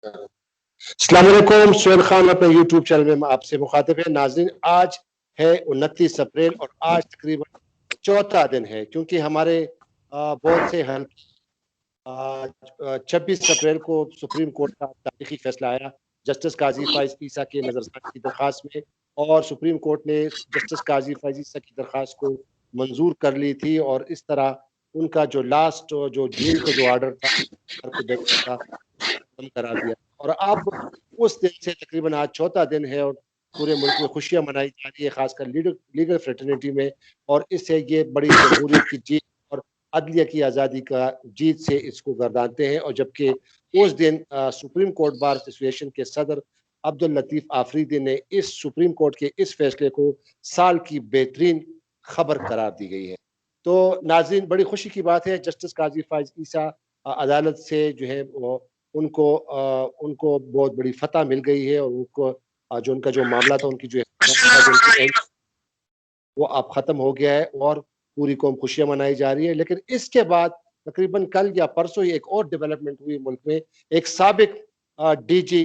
अस्सलाम वालेकुम। सुहेल खान अपने यूट्यूब चैनल में आपसे मुखातिब है। नाज़रीन, आज है 29 अप्रैल और आज तकरीबन चौथा दिन है, क्योंकि हमारे बहुत से हल्के 26 अप्रैल को सुप्रीम कोर्ट का तारीखी फैसला आया जस्टिस काजी फाइज ईसा के नजरसानी की दरखास्त में, और सुप्रीम कोर्ट ने जस्टिस काजी फाइज ईसा की दरखास्त को मंजूर कर ली थी, और इस तरह उनका जो लास्ट जो जून को जो ऑर्डर था को बैठने का खत्म करा दिया। और अब उस दिन से तकरीबन आज चौथा दिन है और पूरे मुल्क में खुशियां मनाई जा रही है, खासकर लीगल लीगल फ्रेटर्निटी में। और इससे ये बड़ी जमहूरियत की जीत और अदलिया की आज़ादी का जीत से इसको गर्दानते हैं। और जबकि उस दिन सुप्रीम कोर्ट बार एसोसिएशन के सदर अब्दुल लतीफ़ आफरीदी ने इस सुप्रीम कोर्ट के इस फैसले को साल की बेहतरीन खबर करार दी गई है। तो नाज़रीन, बड़ी खुशी की बात है, जस्टिस काजी फाइज ईसा अदालत से जो है वो उनको बहुत बड़ी फतह मिल गई है, और उनको जो उनका जो मामला था, उनकी जो वो अब खत्म हो गया है और पूरी कौम खुशियां मनाई जा रही है। लेकिन इसके बाद तकरीबन कल या परसों ही एक और डेवलपमेंट हुई मुल्क में। एक साबिक DG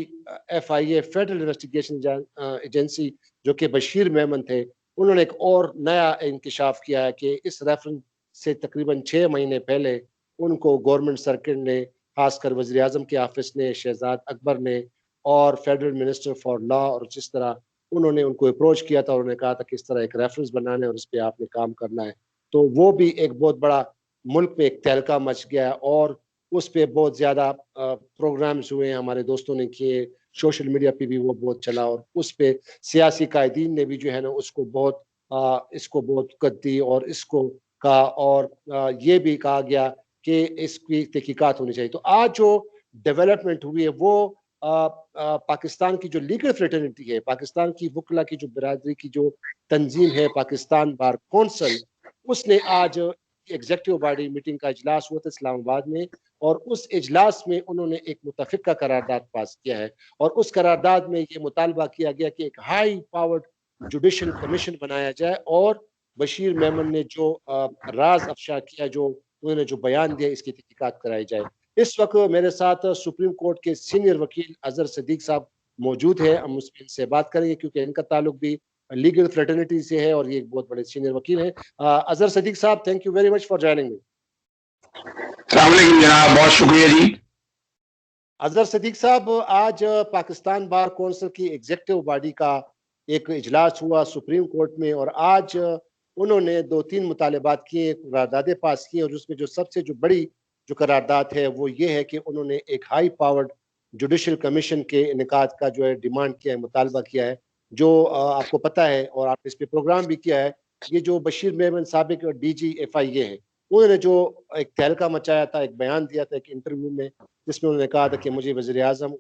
FIA federal investigation agency जो कि बशीर मेमन थे, उन्होंने एक और नया इंकशाफ किया है कि इस रेफरेंस से तकरीबन 6 महीने पहले उनको गवर्नमेंट सर्किट ने, खासकर वज़ीर आज़म के ऑफिस ने, शहजाद अकबर ने और फेडरल मिनिस्टर फॉर लॉ, और जिस तरह उन्होंने उनको अप्रोच किया था, उन्होंने कहा था कि इस तरह एक रेफरेंस बनाना है और इस पे आपने काम करना है। तो वो भी एक बहुत बड़ा मुल्क में एक तहलका मच गया, और उस पे बहुत ज़्यादा प्रोग्राम्स हुए, हमारे दोस्तों ने किए, सोशल मीडिया पे भी वो बहुत चला, और उस पे सियासी कायदीन ने भी जो है ना उसको बहुत इसको बहुत कद दी, और इसको कहा, और ये भी कहा गया कि इसकी तहकीकात होनी चाहिए। तो आज जो डेवलपमेंट हुई है वो पाकिस्तान की जो लीगल फ्रेटर्निटी है, पाकिस्तान की वकला की जो बिरादरी की जो तंजीम है, पाकिस्तान बार कौंसल, उसने आज एग्जेक्टिव बॉडी मीटिंग का इजलास हुआ था इस्लामाबाद में, और उस इजलास में उन्होंने एक मुतफिका करारदाद पास किया है। और उस करारदाद में ये मुतालबा किया गया कि एक हाई पावर्ड जुडिशल कमीशन बनाया जाए, और बशीर मेमन ने जो राज अफशा किया, जो उन्होंने जो बयान दिया, इसकी तहकीकात कराई जाए। इस वक्त मेरे साथ सुप्रीम कोर्ट के सीनियर वकील अजहर सदीक साहब मौजूद है। हम उसमें इनसे बात करेंगे, क्योंकि इनका ताल्लुक भी लीगल फ्रेटर्निटी से है और ये एक बहुत बड़े सीनियर वकील हैं। अजहर सदीक साहब, thank you very much for joining me. अस्सलाम वालेकुम जनाब, बहुत शुक्रिया जी। अजहर सदीक साहब, आज पाकिस्तान बार कौंसिल की एग्जेक्टिव बॉडी का एक इजलास हुआ सुप्रीम कोर्ट में, और आज उन्होंने 2-3 मुतालबात किए, करारदादें पास की, और उसमें जो सबसे जो बड़ी जो करारदाद है वो ये है कि उन्होंने एक हाई पावर्ड जुडिशल कमीशन के इनेकाद का जो है डिमांड किया है, मुतालबा किया है। जो आपको पता है और आपने इस पर प्रोग्राम भी किया है, ये जो बशीर मेमन साबिक DG FIA है, उन्होंने जो एक तहलका मचाया था, एक बयान दिया था एक इंटरव्यू में, जिसमें उन्होंने कहा था कि मुझे वज़ीर आज़म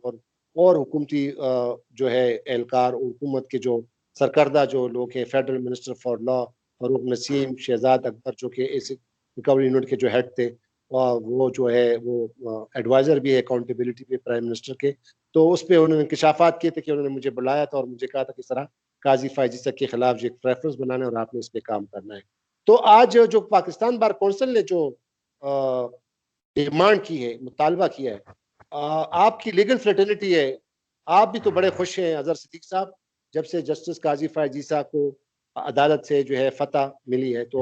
और हुकूमती जो है एहलकार और हुकूमत के जो सरकर्दा जो लोग हैं, federal minister for law Farooq Naseem, Shahzad Akbar जो कि इस रिकवरी यूनिट के जो हेड थे, वो जो है वो एडवाइज़र भी है अकाउंटेबिलिटी पे प्राइम मिनिस्टर के। तो उस पे उन्होंने इंकशाफात किए थे कि उन्होंने मुझे बुलाया था और मुझे कहा था कि इस तरह काज़ी फाइज़ ईसा के खिलाफ जो एक रेफरेंस बनाना है और आपने इस पे काम करना है। तो आज जो पाकिस्तान बार कौंसिल ने जो अ, डिमांड की है, मुतालबा किया है, आपकी लीगल फ्रेटर्निटी है, आप भी तो बड़े खुश हैं अजहर सिद्दीक साहब, जब से जस्टिस काजी फायज ईसा को अदालत से जो है फतह मिली है। तो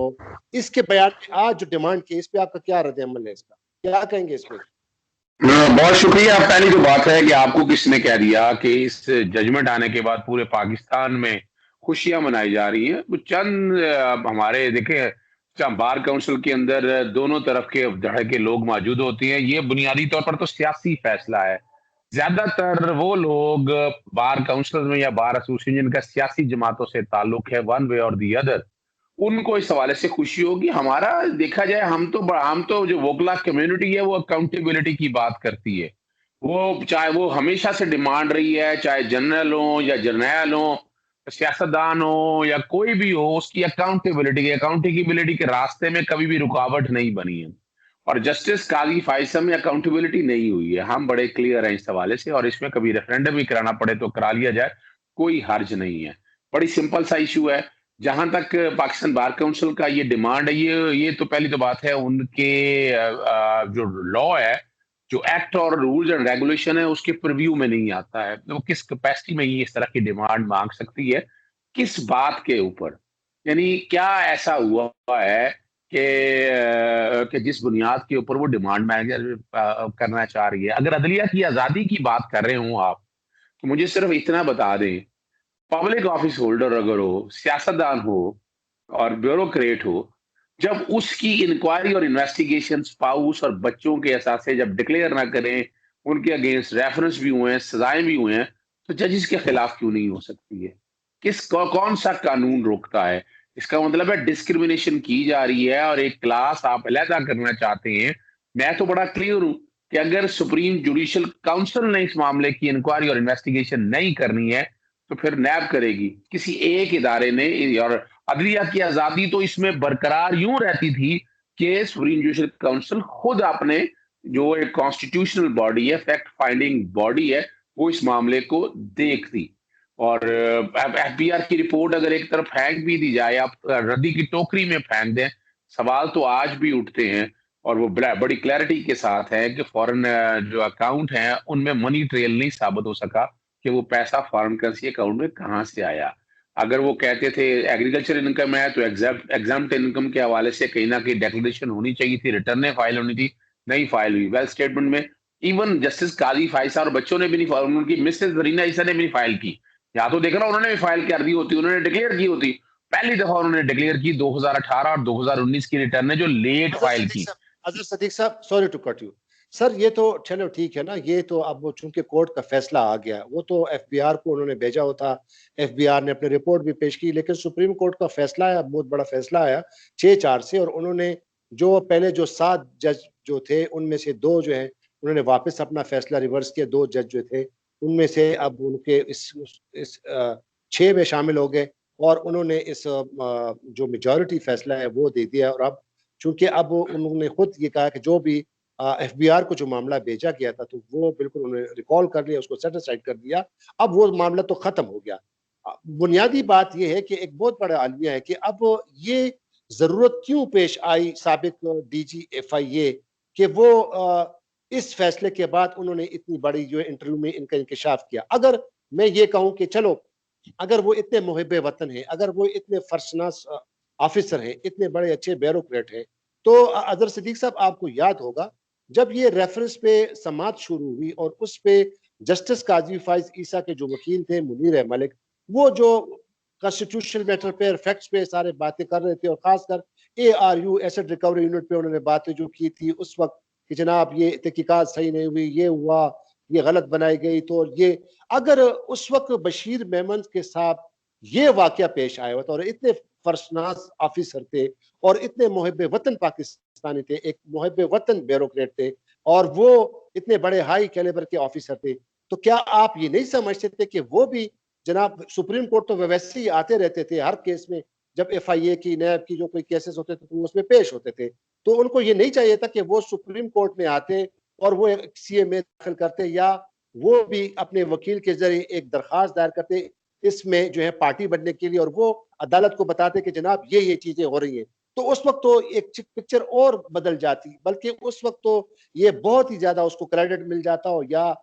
इसके बयान में आज जो डिमांड की, इस पे आपका क्या रद्द अमल है, इसका क्या कहेंगे इस पे? बहुत शुक्रिया। पहली जो बात है कि आपको किसने कह दिया कि इस जजमेंट आने के बाद पूरे पाकिस्तान में खुशियां मनाई जा रही हैं। वो चंद हमारे देखें, बार काउंसिल के अंदर दोनों तरफ के धड़े के लोग मौजूद होते हैं। ये बुनियादी तौर पर तो सियासी फैसला है। ज्यादातर वो लोग बार काउंसिल में या बार एसोसिएशन का सियासी जमातों से ताल्लुक है, वन वे और दी अदर, उनको इस हवाले से खुशी होगी। हमारा देखा जाए, हम तो जो वोकला कम्युनिटी है वो अकाउंटेबिलिटी की बात करती है। वो चाहे वो हमेशा से डिमांड रही है, चाहे जनरल हो या जर्नैल हो, सियासतदान हो या कोई भी हो, उसकी अकाउंटेबिलिटी के रास्ते में कभी भी रुकावट नहीं बनी है। और जस्टिस काजी फाइसम में अकाउंटेबिलिटी नहीं हुई है। हम बड़े क्लियर हैं इस हवाले से, और इसमें कभी रेफरेंडम भी कराना पड़े तो करा लिया जाए, कोई हर्ज नहीं है। बड़ी सिंपल सा इशू है। जहां तक पाकिस्तान बार काउंसिल का ये डिमांड है, ये तो पहली तो बात है, उनके जो लॉ है जो एक्ट और रूल्स एंड रेगुलेशन है उसके प्रिव्यू में नहीं आता है। तो किस कैपेसिटी में ये इस तरह की डिमांड मांग सकती है, किस बात के ऊपर? यानी क्या ऐसा हुआ है कि जिस बुनियाद के ऊपर वो डिमांड मैनेजर करना चाह रही है? अगर अदलिया की आजादी की बात कर रहे हो आप, तो मुझे सिर्फ इतना बता दें, पब्लिक ऑफिस होल्डर अगर हो, सियासतदान हो और ब्यूरोक्रेट हो, जब उसकी इंक्वायरी और इन्वेस्टिगेशन स्पाउस और बच्चों के असासे जब डिक्लेयर ना करें, उनके अगेंस्ट रेफरेंस भी हुए हैं, सजाएं भी हुए हैं, तो जजेस के खिलाफ क्यों नहीं हो सकती है? कौन सा कानून रोकता है? इसका मतलब है डिस्क्रिमिनेशन की जा रही है और एक क्लास आप अलहदा करना चाहते हैं। मैं तो बड़ा क्लियर हूं कि अगर सुप्रीम जुडिशियल काउंसिल ने इस मामले की इंक्वायरी और इन्वेस्टिगेशन नहीं करनी है, तो फिर नैब करेगी। किसी एक इदारे ने, और अदलिया की आजादी तो इसमें बरकरार यूं रहती थी कि सुप्रीम जुडिशियल काउंसिल खुद अपने, जो एक कॉन्स्टिट्यूशनल बॉडी है, फैक्ट फाइंडिंग बॉडी है, वो इस मामले को देखती। और एफबीआर की रिपोर्ट अगर एक तरफ फेंक भी दी जाए, आप रद्दी की टोकरी में फेंक दें, सवाल तो आज भी उठते हैं। और वो बड़ी क्लैरिटी के साथ है कि फॉरेन जो अकाउंट हैं उनमें मनी ट्रेल नहीं साबित हो सका कि वो पैसा फॉरेन करेंसी अकाउंट में कहाँ से आया। अगर वो कहते थे एग्रीकल्चर इनकम है, तो एग्जाम्प्ट इनकम के हवाले से कहीं ना कहीं डिक्लेरेशन होनी चाहिए थी, रिटर्न फाइल होनी थी, नहीं फाइल हुई। वेल्थ स्टेटमेंट में इवन जस्टिस काजी फाइसा और बच्चों ने भी नहीं फाइल, उनकी मिसेज जरीना ईसा ने भी नहीं फाइल की। या तो देखना उन्होंने भी फाइल कर दी होती, उन्होंने डिक्लेयर की होती। पहली दफा उन्होंने डिक्लेयर की 2018 और 2019 की रिटर्न है, जो लेट फाइल की। अजहर सदीक साहब, sorry to cut you sir, ये तो चलो ठीक है ना, ये तो अब वो चूंकि कोर्ट का फैसला आ गया, वो तो एफबीआर को उन्होंने भेजा होता, एफबीआर ने अपनी रिपोर्ट भी पेश की, लेकिन सुप्रीम कोर्ट का फैसला आया, बहुत बड़ा फैसला आया 6-4 से, और उन्होंने जो पहले जो 7 जज जो थे उनमें से 2 जो है उन्होंने वापस अपना फैसला रिवर्स किया। 2 जज जो थे उनमें से अब उनके इस 6 में शामिल हो गए, और उन्होंने इस जो मेजॉरिटी फैसला है वो दे दिया। और अब चूंकि अब उन्होंने खुद ये कहा कि जो भी एफबीआर को जो मामला भेजा गया था, तो वो बिल्कुल उन्होंने रिकॉल कर लिया, उसको सेटिस्फाइड कर दिया, अब वो मामला तो खत्म हो गया। बुनियादी बात ये है कि एक बहुत बड़ा अलमिया है कि अब ये जरूरत क्यों पेश आई साबिक डीजी एफआईए कि वो इस फैसले के बाद उन्होंने इतनी बड़ी जो इंटरव्यू में इनका इंकशाफ किया। अगर मैं ये कहूं कि चलो, अगर वो इतने मुहिब्बे वतन हैं, अगर वो इतने फर्शनास ऑफिसर हैं, इतने बड़े अच्छे ब्यूरोक्रेट हैं, तो अजहर सिद्दीक साहब आपको याद होगा जब ये रेफरेंस पे समाअत शुरू हुई और उस पे जस्टिस काजी फाइज ईसा के जो वकील थे मुनीर मलिक, वो जो कॉन्स्टिट्यूशनल मैटर पे, फैक्ट्स पे सारे बातें कर रहे थे, और खासकर ARU एसेट रिकवरी यूनिट पे उन्होंने बातें जो की थी उस वक्त कि जनाब ये तहकीकात सही नहीं हुई, ये हुआ, ये गलत बनाई गई, तो ये अगर उस वक्त बशीर मेमन के साथ ये वाकया पेश आया होता और इतने फर्शनास ऑफिसर थे और इतने मुहिब्बे वतन पाकिस्तानी थे, एक मुहिब्बे वतन ब्यूरोक्रेट थे, और वो इतने बड़े हाई कैलिबर के ऑफिसर थे, तो क्या आप ये नहीं समझते थे कि वो भी, जनाब सुप्रीम कोर्ट तो वैसे ही आते रहते थे हर केस में, जब एफआईए की, नैब की जो कोई केसेस होते थे तो उसमें पेश होते थे, तो उनको ये नहीं चाहिए था कि वो सुप्रीम कोर्ट में आते और वो सीएमए दाखिल करते, या वो भी अपने वकील के जरिए एक दरखास्त दायर करते इसमें जो है पार्टी बनने के लिए, और वो अदालत को बताते कि जनाब ये चीजें हो रही हैं, तो उस वक्त तो एक पिक्चर और बदल जाती, बल्कि उस वक्त तो ये बहुत ही ज्यादा उसको क्रेडिट मिल जाता, और या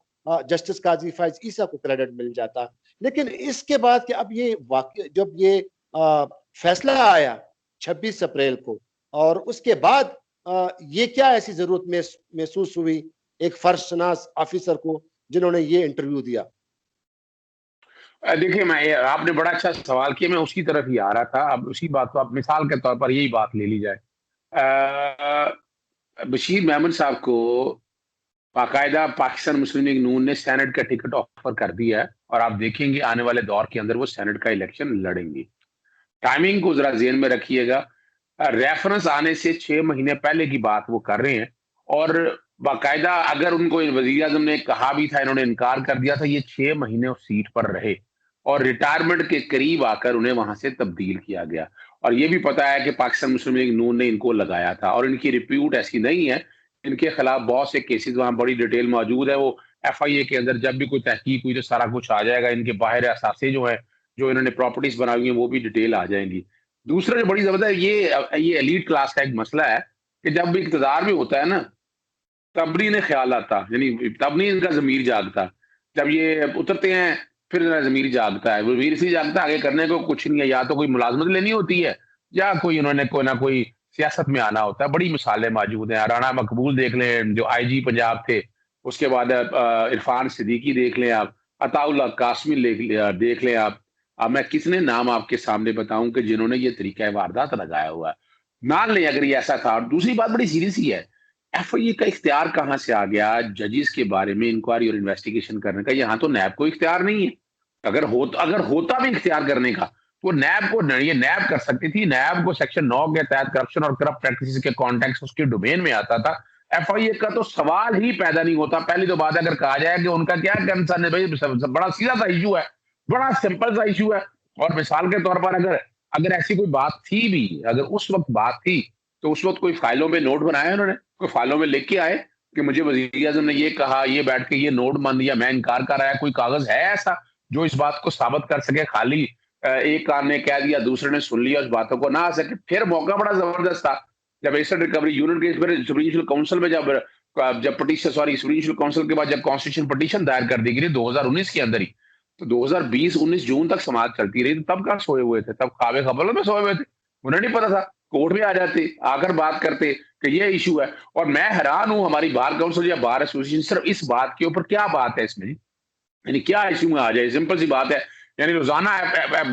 जस्टिस काजी फाइज ईसा को क्रेडिट मिल जाता। लेकिन इसके बाद कि अब ये वाकई जब ये फैसला आया 26 अप्रैल को, और उसके बाद ये क्या ऐसी जरूरत महसूस हुई एक फर्शनास ऑफिसर को जिन्होंने ये इंटरव्यू दिया? देखिए, आपने बड़ा अच्छा सवाल किया, मैं उसकी तरफ ही आ रहा था। अब उसी बात को आप मिसाल के तौर पर यही बात ले ली जाए। बशीर मेमन साहब को बाकायदा पाकिस्तान मुस्लिम लीग नून ने सेनेट का टिकट ऑफर कर दिया है, और आप देखेंगे आने वाले दौर के अंदर वो सेनेट का इलेक्शन लड़ेंगे। टाइमिंग को जरा जेन में रखिएगा। रेफरेंस आने से 6 महीने पहले की बात वो कर रहे हैं, और बाकायदा अगर उनको वजीर आजम ने कहा भी था, इन्होंने इनकार कर दिया था, ये 6 महीने उस सीट पर रहे, और रिटायरमेंट के करीब आकर उन्हें वहां से तब्दील किया गया। और ये भी पता है कि पाकिस्तान मुस्लिम लीग नून ने इनको लगाया था, और इनकी रिप्यूट ऐसी नहीं है। इनके खिलाफ बहुत से केसेस वहां बड़ी डिटेल मौजूद है। वो एफआईए के अंदर जब भी कोई तहकीक हुई तो सारा कुछ आ जाएगा। इनके बाहर असासे जो है, जो इन्होंने प्रॉपर्टीज बनाई हुई है, वो भी डिटेल आ जाएंगी। दूसरा जो बड़ी जबरदस्त, ये एलीट क्लास का एक मसला है कि जब भी इक़्तिदार में होता है ना, तब नहीं इन्हें ख्याल आता, यानी तब नहीं इनका ज़मीर जागता। जब ये उतरते हैं, फिर इनका ज़मीर जागता है। वो ज़मीर इसलिए जागता है, आगे करने को कुछ नहीं है, या तो कोई मुलाज़मत लेनी होती है, या कोई इन्होंने कोई ना कोई सियासत में आना होता है। बड़ी मिसालें मौजूद हैं। राणा मकबूल देख लें, जो आईजी पंजाब थे, उसके बाद इरफान सिद्दीकी देख लें आप, अताउल्लाह कासमी देख लें आप। अब मैं कितने नाम आपके सामने बताऊँ कि जिन्होंने ये तरीक़ा वारदात लगाया हुआ है। मान लें अगर ये ऐसा था, और दूसरी बात बड़ी सीरियस ही है, एफआईए का इख्तियार कहाँ से आ गया जजेस के बारे में इंक्वायरी और इन्वेस्टिगेशन करने का? यहाँ तो नैब को इख्तियार नहीं है। अगर होता भी इख्तियार करने का, तो नैब को ये नैब कर सकती थी। नैब को सेक्शन 9 के तहत करप्शन और करप्ट प्रैक्टिसेस के कॉन्टेक्स्ट उसके डोमेन में आता था। एफआईए का तो सवाल ही पैदा नहीं होता। पहली तो बात है, अगर कहा जाए कि उनका क्या कंसर्न है, भाई बड़ा सीधा सा इशू है, बड़ा सिंपल सा इशू है। और मिसाल के तौर पर अगर अगर ऐसी कोई बात थी भी, अगर उस वक्त बात थी, तो उस वक्त कोई फाइलों में नोट बनाया उन्होंने? कोई फाइलों में लिख के आए कि मुझे वज़ीर आज़म ने ये कहा, ये बैठ के ये नोट मान लिया, मैं इनकार कर आया? कोई कागज़ है ऐसा जो इस बात को साबित कर सके? खाली एक कान ने कह दिया, दूसरे ने सुन लिया, उस बातों को ना आ सके। फिर मौका बड़ा ज़बरदस्त था, जब एसेट रिकवरी यूनियन केस पर सुप्रीम जुडिशल काउंसिल में जब petition sorry supreme judicial council के बाद जब कॉन्स्टिट्यूशन पिटीशन दायर कर दी गई 2019 के अंदर ही, तो 2020-19 जून तक समाअत चलती रही। तो तब कहाँ सोए हुए थे? तब ख्वाब खबरों में सोए हुए थे। उन्हें नहीं पता था। कोर्ट में आ जाते, आकर बात करते कि ये इशू है। और मैं हैरान हूँ, हमारी बार काउंसिल या बार एसोसिएशन सिर्फ इस बात के ऊपर, क्या बात है इसमें जी? यानी क्या इशू में आ जाए? सिंपल सी बात है, यानी रोजाना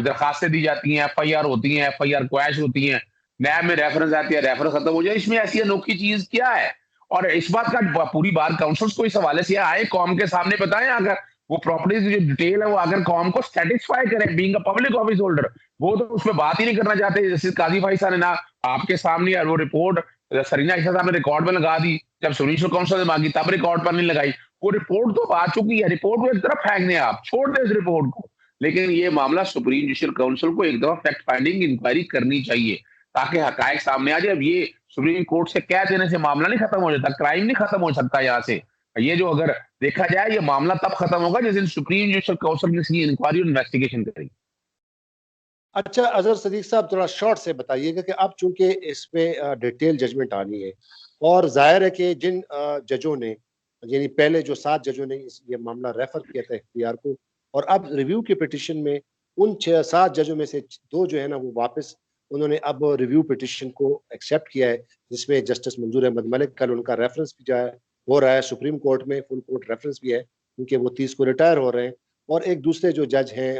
दरखास्तें दी जाती हैं, एफआईआर होती हैं, एफआईआर क्वैश होती हैं, नैब में रेफरेंस आती है, रेफरेंस खत्म हो जाए। इसमें ऐसी अनोखी चीज क्या है? और इस बात का पूरी बार काउंसिल्स को इस हवाले से आए, कौम के सामने बताएं, अगर वो प्रॉपर्टीज की जो डिटेल है वो अगर कौम को सेटिस्फाई करे, being a public office holder. वो तो उसमें बात ही नहीं करना चाहते। जैसे काजी भाई साहब ने ना आपके सामने वो रिपोर्ट सरीना ईसा साहब ने रिकॉर्ड में लगा दी, जब सुनील काउंसिल ने मांगी तब रिकॉर्ड पर नहीं लगाई। वो रिपोर्ट तो आ चुकी है, रिपोर्ट को एक तरफ फेंक दें, आप छोड़ दें इस रिपोर्ट को। लेकिन ये मामला सुप्रीम जुडिशियल काउंसिल को एक दफा फैक्ट फाइंडिंग इंक्वायरी करनी चाहिए, ताकि हकायक सामने आ जाए। अब ये सुप्रीम कोर्ट से कह देने से मामला नहीं खत्म हो जाता, क्राइम नहीं खत्म हो सकता यहाँ से। ये जो अगर देखा जाए, ये मामला तब खत्म होगा जिस दिन सुप्रीम जुडिशियल काउंसिल ने इसकी इंक्वायरी और इन्वेस्टिगेशन करेगी। अच्छा, अज़हर सदीक साहब, थोड़ा शॉर्ट से बताइएगा कि अब चूँकि इसमें डिटेल जजमेंट आनी है, और ज़ाहिर है कि जिन जजों ने, यानी पहले जो 7 जजों ने ये मामला रेफ़र किया था एखतियार को, और अब रिव्यू की पिटीशन में उन 6-7 जजों में से 2 जो है ना, वो वापस उन्होंने अब रिव्यू पिटीशन को एक्सेप्ट किया है, जिसमें जस्टिस मंजूर अहमद मलिक, कल उनका रेफ़रेंस भी जो है हो रहा है सुप्रीम कोर्ट में, फुल कोर्ट रेफ़रेंस भी है, क्योंकि वो 30 को रिटायर हो रहे हैं। और एक दूसरे जो जज हैं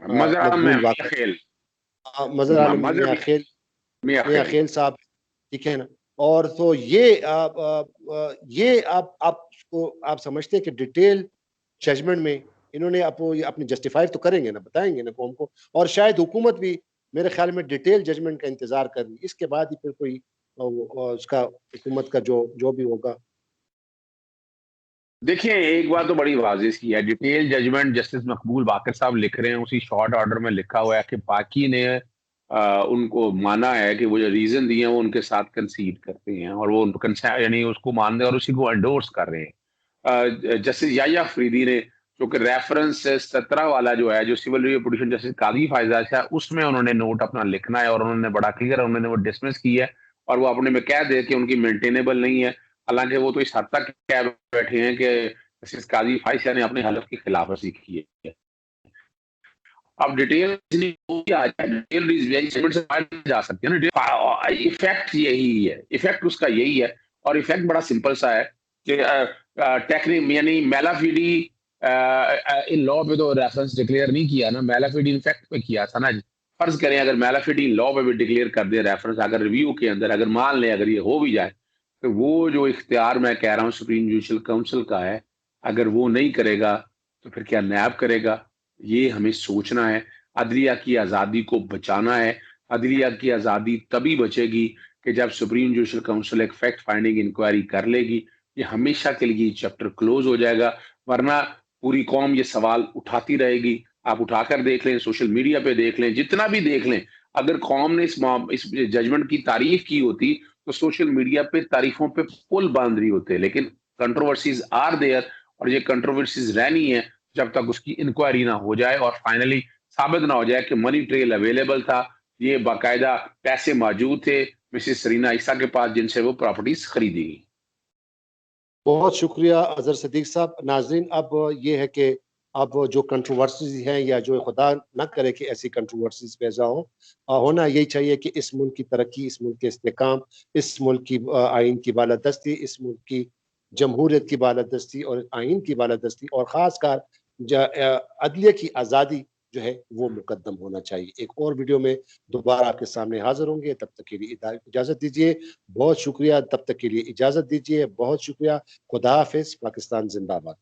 मजर आलम में मकबूल मियां वाक़िद, खेल, मज़हर आलम मजर मियां मियां खेल। खेल साहब, ठीक है ना? और तो ये आप समझते हैं कि डिटेल जजमेंट में इन्होंने ये अपनी जस्टिफाई तो करेंगे ना, बताएँगे ना कौम को, और शायद हुकूमत भी मेरे ख़्याल में डिटेल जजमेंट का इंतज़ार कर रही है। इसके बाद ही फिर कोई उसका हुकूमत का जो जो भी होगा। देखिए, एक बात तो बड़ी वाज़ेह सी है, डिटेल जजमेंट जस्टिस मकबूल बाक़िर साहब लिख रहे हैं, उसी शॉर्ट ऑर्डर में लिखा हुआ है कि बाकी ने उनको माना है कि वो जो रीज़न दिए हैं, वो उनके साथ कंसीड करते हैं, और वो यानी उसको मान रहे हैं और उसी को एंडोर्स कर रहे हैं। जस्टिस याह्या अफरीदी ने, जो कि रेफरेंस 17 वाला जो है, जो civil review petition justice Qazi Faez है, उसमें उन्होंने नोट अपना लिखना है, और उन्होंने बड़ा क्लियर उन्होंने वो डिसमिस की है, और वो अपने में कह दे कि उनकी मेंटेनेबल नहीं है। हालाँकि वो तो इस हद तक कह बैठे हैं कि जस्टिस काज़ी फ़ायज़ ने अपने हलफ की खिलाफवर्जी की है। अब डिटेल आ जाए, डिटेल जजमेंट से बाहर जा सकती है ना। इफेक्ट यही है, इफेक्ट उसका यही है, और इफेक्ट बड़ा सिंपल सा है कि टेक्निक यानी मेलाफिडी इन लॉ पे तो रेफरेंस डिक्लेयर नहीं किया ना, मेलाफिडी इनफेक्ट पे किया था ना जी। फर्ज करें अगर मेलाफिडी लॉ पे भी डिक्लेयर कर दे रेफरेंस, अगर रिव्यू के अंदर अगर मान लें अगर ये हो भी जाए, तो वो जो इख्तियार मैं कह रहा हूँ सुप्रीम जुडिशियल काउंसिल का है, अगर वो नहीं करेगा तो फिर क्या नैब करेगा? ये हमें सोचना है। अदलिया की आज़ादी को बचाना है। अदलिया की आज़ादी तभी बचेगी कि जब सुप्रीम जुडिशियल काउंसिल एक फैक्ट फाइंडिंग इंक्वायरी कर लेगी। ये हमेशा के लिए चैप्टर क्लोज हो जाएगा, वरना पूरी कौम ये सवाल उठाती रहेगी। आप उठाकर देख लें, सोशल मीडिया पे देख लें, जितना भी देख लें, अगर कौम ने इस जजमेंट की तारीफ की होती, तो सोशल मीडिया पे तारीफों पे पुल बांध रही होते। लेकिन कंट्रोवर्सीज आर देयर, और ये कंट्रोवर्सीज रहनी है जब तक उसकी इंक्वायरी ना हो जाए और फाइनली साबित ना हो जाए कि मनी ट्रेल अवेलेबल था, ये बाकायदा पैसे मौजूद थे मिसेस सरीना ईसा के पास जिनसे वो प्रॉपर्टीज खरीदी गई। बहुत शुक्रिया अज़हर सिद्दीक साहब। नाज़रीन, अब ये है कि अब जो कंट्रोवर्सीज़ हैं या जो खुदा ना करे कि ऐसी कंट्रोवर्सीज़ पैदा हों, होना यही चाहिए कि इस मुल्क की तरक्की, इस मुल्क के इस्तेहकाम, इस मुल्क की आइन की बालादस्ती, इस मुल्क की जमहूरियत की बालादस्ती और आइन की बालादस्ती और ख़ासकर अदलिया की आज़ादी जो है वो मुकद्दम होना चाहिए। एक और वीडियो में दोबारा आपके सामने हाज़िर होंगे, तब तक के लिए इजाज़त दीजिए। बहुत शुक्रिया, तब तक के लिए इजाज़त दीजिए। बहुत शुक्रिया। खुदा हाफ़िज़। पाकिस्तान ज़िंदाबाद।